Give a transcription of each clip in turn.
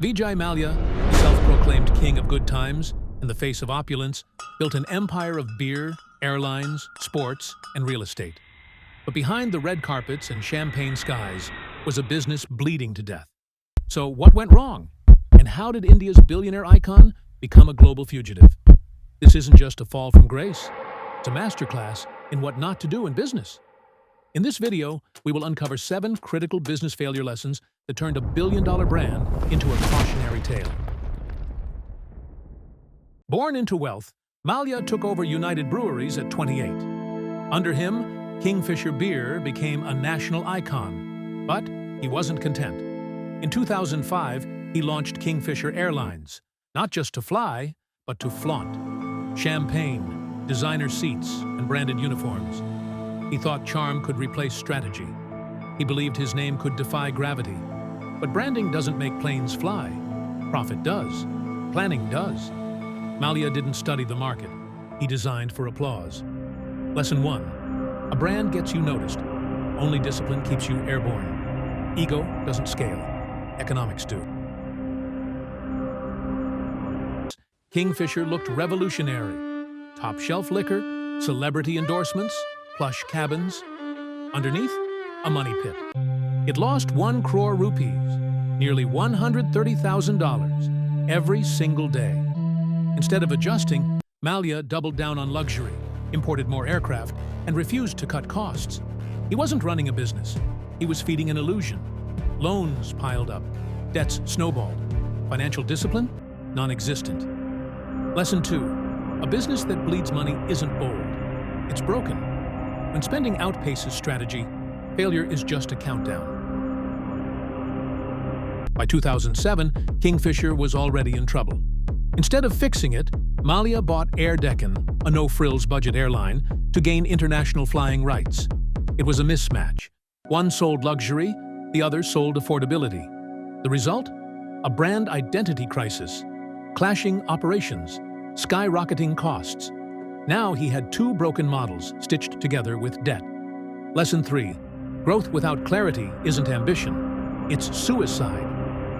Vijay Mallya, the self-proclaimed king of good times, in the face of opulence, built an empire of beer, airlines, sports, and real estate. But behind the red carpets and champagne skies was a business bleeding to death. So what went wrong? And how did India's billionaire icon become a global fugitive? This isn't just a fall from grace. It's a masterclass in what not to do in business. In this video, we will uncover 7 critical business failure lessons that turned a billion-dollar brand into a cautionary tale. Born into wealth, Mallya took over United Breweries at 28. Under him, Kingfisher beer became a national icon. But he wasn't content. In 2005, he launched Kingfisher Airlines, not just to fly, but to flaunt. Champagne, designer seats, and branded uniforms. He thought charm could replace strategy. He believed his name could defy gravity. But branding doesn't make planes fly. Profit does. Planning does. Mallya didn't study the market. He designed for applause. Lesson 1. A brand gets you noticed. Only discipline keeps you airborne. Ego doesn't scale. Economics do. Kingfisher looked revolutionary. Top-shelf liquor, celebrity endorsements, plush cabins. Underneath, a money pit. It lost 1 crore rupees, nearly $130,000, every single day. Instead of adjusting, Mallya doubled down on luxury, imported more aircraft, and refused to cut costs. He wasn't running a business. He was feeding an illusion. Loans piled up. Debts snowballed. Financial discipline? Non-existent. Lesson 2. A business that bleeds money isn't bold. It's broken. When spending outpaces strategy, failure is just a countdown. By 2007, Kingfisher was already in trouble. Instead of fixing it, Mallya bought Air Deccan, a no-frills budget airline, to gain international flying rights. It was a mismatch. One sold luxury, the other sold affordability. The result? A brand identity crisis, clashing operations, skyrocketing costs. Now he had 2 broken models stitched together with debt. Lesson 3. Growth without clarity isn't ambition. It's suicide.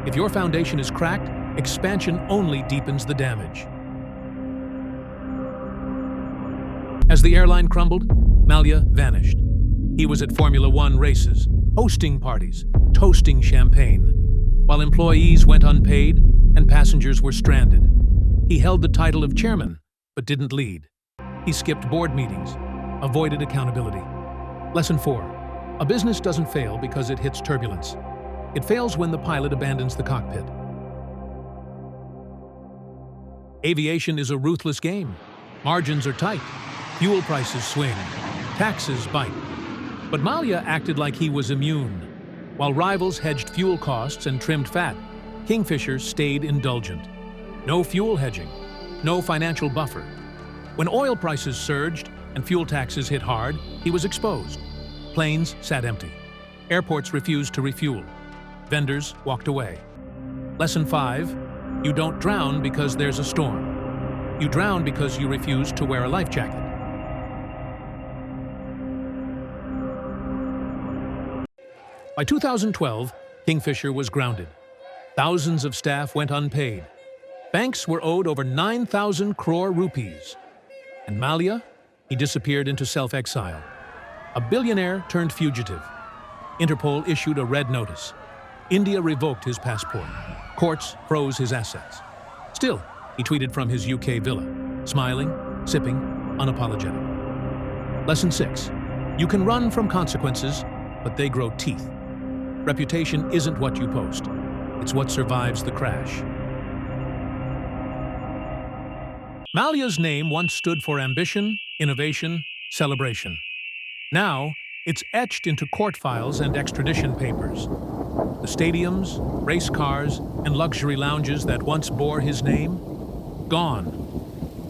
If your foundation is cracked, expansion only deepens the damage. As the airline crumbled, Mallya vanished. He was at Formula One races, hosting parties, toasting champagne, while employees went unpaid and passengers were stranded. He held the title of chairman, but didn't lead. He skipped board meetings, avoided accountability. Lesson 4. A business doesn't fail because it hits turbulence. It fails when the pilot abandons the cockpit. Aviation is a ruthless game. Margins are tight. Fuel prices swing. Taxes bite. But Mallya acted like he was immune. While rivals hedged fuel costs and trimmed fat, Kingfisher stayed indulgent. No fuel hedging. No financial buffer. When oil prices surged and fuel taxes hit hard, he was exposed. Planes sat empty. Airports refused to refuel. Vendors walked away. Lesson 5. You don't drown because there's a storm. You drown because you refuse to wear a life jacket. By 2012, Kingfisher was grounded. Thousands of staff went unpaid. Banks were owed over 9,000 crore rupees. And Mallya? He disappeared into self-exile. A billionaire turned fugitive. Interpol issued a red notice. India revoked his passport. Courts froze his assets. Still, he tweeted from his UK villa, smiling, sipping, unapologetic. Lesson 6. You can run from consequences, but they grow teeth. Reputation isn't what you post. It's what survives the crash. Mallya's name once stood for ambition, innovation, celebration. Now, it's etched into court files and extradition papers. The stadiums, race cars, and luxury lounges that once bore his name, gone.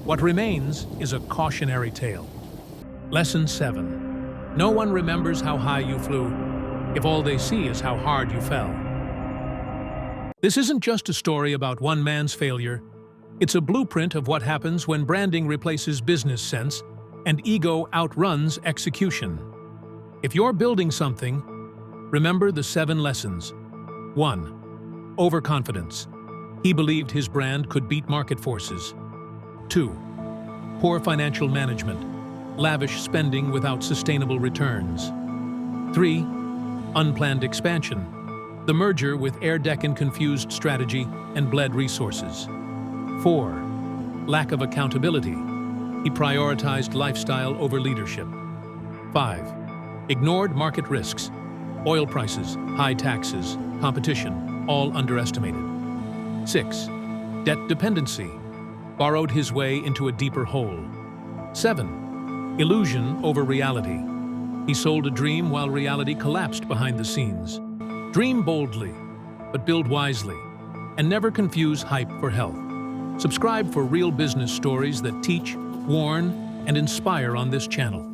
What remains is a cautionary tale. Lesson 7. No one remembers how high you flew, if all they see is how hard you fell. This isn't just a story about one man's failure. It's a blueprint of what happens when branding replaces business sense and ego outruns execution. If you're building something, remember the 7 lessons. 1. Overconfidence. He believed his brand could beat market forces. 2. Poor financial management, lavish spending without sustainable returns. 3. Unplanned expansion, the merger with Air Deccan confused strategy and bled resources. 4. Lack of accountability, he prioritized lifestyle over leadership. 5. Ignored market risks, oil prices, high taxes, competition, all underestimated. 6. Debt dependency, borrowed his way into a deeper hole. 7. Illusion over reality. He sold a dream while reality collapsed behind the scenes. Dream boldly, but build wisely, and never confuse hype for health. Subscribe for real business stories that teach, warn, and inspire on this channel.